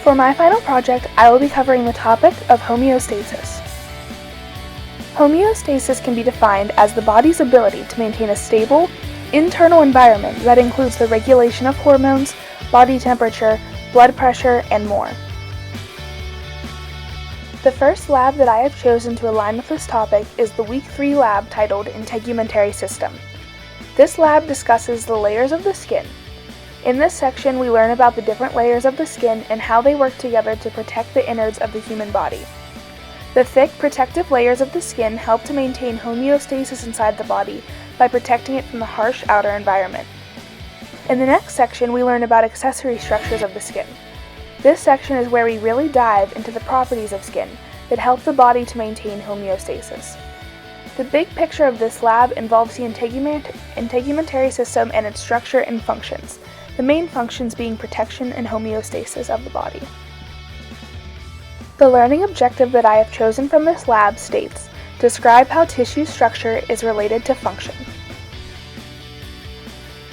For my final project, I will be covering the topic of homeostasis. Homeostasis can be defined as the body's ability to maintain a stable, internal environment that includes the regulation of hormones, body temperature, blood pressure, and more. The first lab that I have chosen to align with this topic is the Week 3 lab titled Integumentary System. This lab discusses the layers of the skin. In this section, we learn about the different layers of the skin and how they work together to protect the innards of the human body. The thick, protective layers of the skin help to maintain homeostasis inside the body by protecting it from the harsh outer environment. In the next section, we learn about accessory structures of the skin. This section is where we really dive into the properties of skin that help the body to maintain homeostasis. The big picture of this lab involves the integumentary system and its structure and functions, the main functions being protection and homeostasis of the body. The learning objective that I have chosen from this lab states, describe how tissue structure is related to function.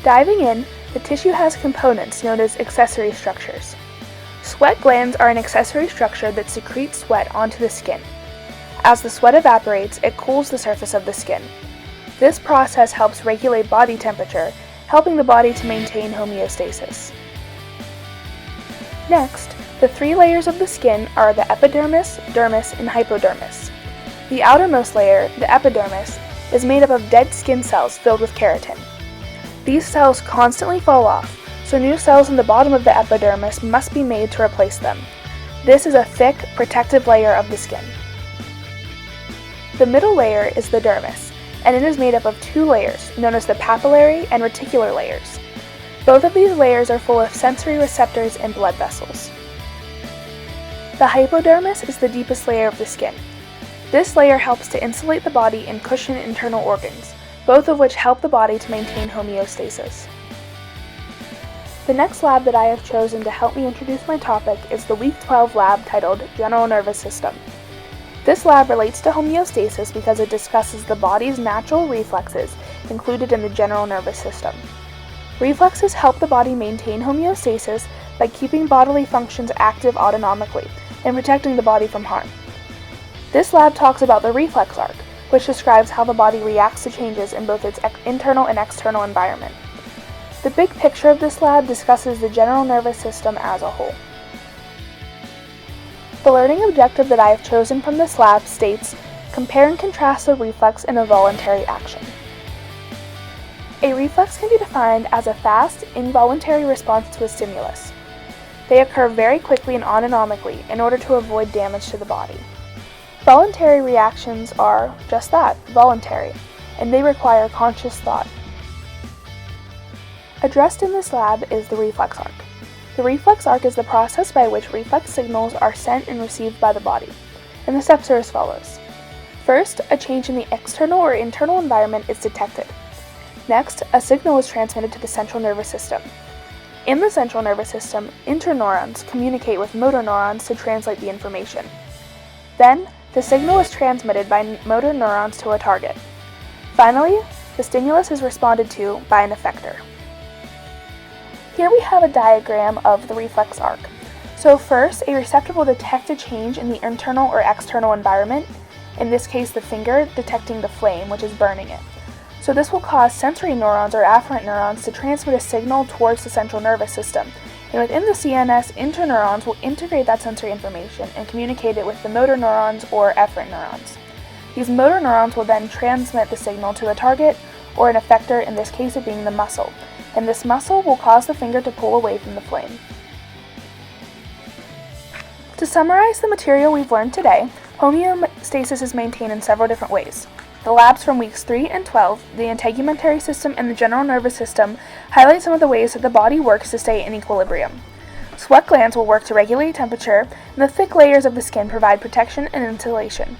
Diving in, the tissue has components known as accessory structures. Sweat glands are an accessory structure that secretes sweat onto the skin. As the sweat evaporates, it cools the surface of the skin. This process helps regulate body temperature, helping the body to maintain homeostasis. Next, the three layers of the skin are the epidermis, dermis, and hypodermis. The outermost layer, the epidermis, is made up of dead skin cells filled with keratin. These cells constantly fall off, so new cells in the bottom of the epidermis must be made to replace them. This is a thick, protective layer of the skin. The middle layer is the dermis, and it is made up of two layers, known as the papillary and reticular layers. Both of these layers are full of sensory receptors and blood vessels. The hypodermis is the deepest layer of the skin. This layer helps to insulate the body and cushion internal organs, both of which help the body to maintain homeostasis. The next lab that I have chosen to help me introduce my topic is the Week 12 lab titled General Nervous System. This lab relates to homeostasis because it discusses the body's natural reflexes included in the general nervous system. Reflexes help the body maintain homeostasis by keeping bodily functions active autonomically and protecting the body from harm. This lab talks about the reflex arc, which describes how the body reacts to changes in both its internal and external environment. The big picture of this lab discusses the general nervous system as a whole. The learning objective that I have chosen from this lab states, compare and contrast a reflex and a voluntary action. A reflex can be defined as a fast, involuntary response to a stimulus. They occur very quickly and autonomically in order to avoid damage to the body. Voluntary reactions are just that, voluntary, and they require conscious thought. Addressed in this lab is the reflex arc. The reflex arc is the process by which reflex signals are sent and received by the body, and the steps are as follows. First, a change in the external or internal environment is detected. Next, a signal is transmitted to the central nervous system. In the central nervous system, interneurons communicate with motor neurons to translate the information. Then, the signal is transmitted by motor neurons to a target. Finally, the stimulus is responded to by an effector. Here we have a diagram of the reflex arc. So first, a receptor will detect a change in the internal or external environment, in this case the finger detecting the flame, which is burning it. So this will cause sensory neurons or afferent neurons to transmit a signal towards the central nervous system. And within the CNS, interneurons will integrate that sensory information and communicate it with the motor neurons or efferent neurons. These motor neurons will then transmit the signal to a target or an effector, in this case it being the muscle. And this muscle will cause the finger to pull away from the flame. To summarize the material we've learned today, homeostasis is maintained in several different ways. The labs from weeks 3 and 12, the integumentary system and the general nervous system, highlight some of the ways that the body works to stay in equilibrium. Sweat glands will work to regulate temperature, and the thick layers of the skin provide protection and insulation.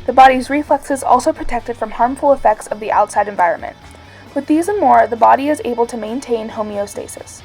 The body's reflexes also protect it from harmful effects of the outside environment. With these and more, the body is able to maintain homeostasis.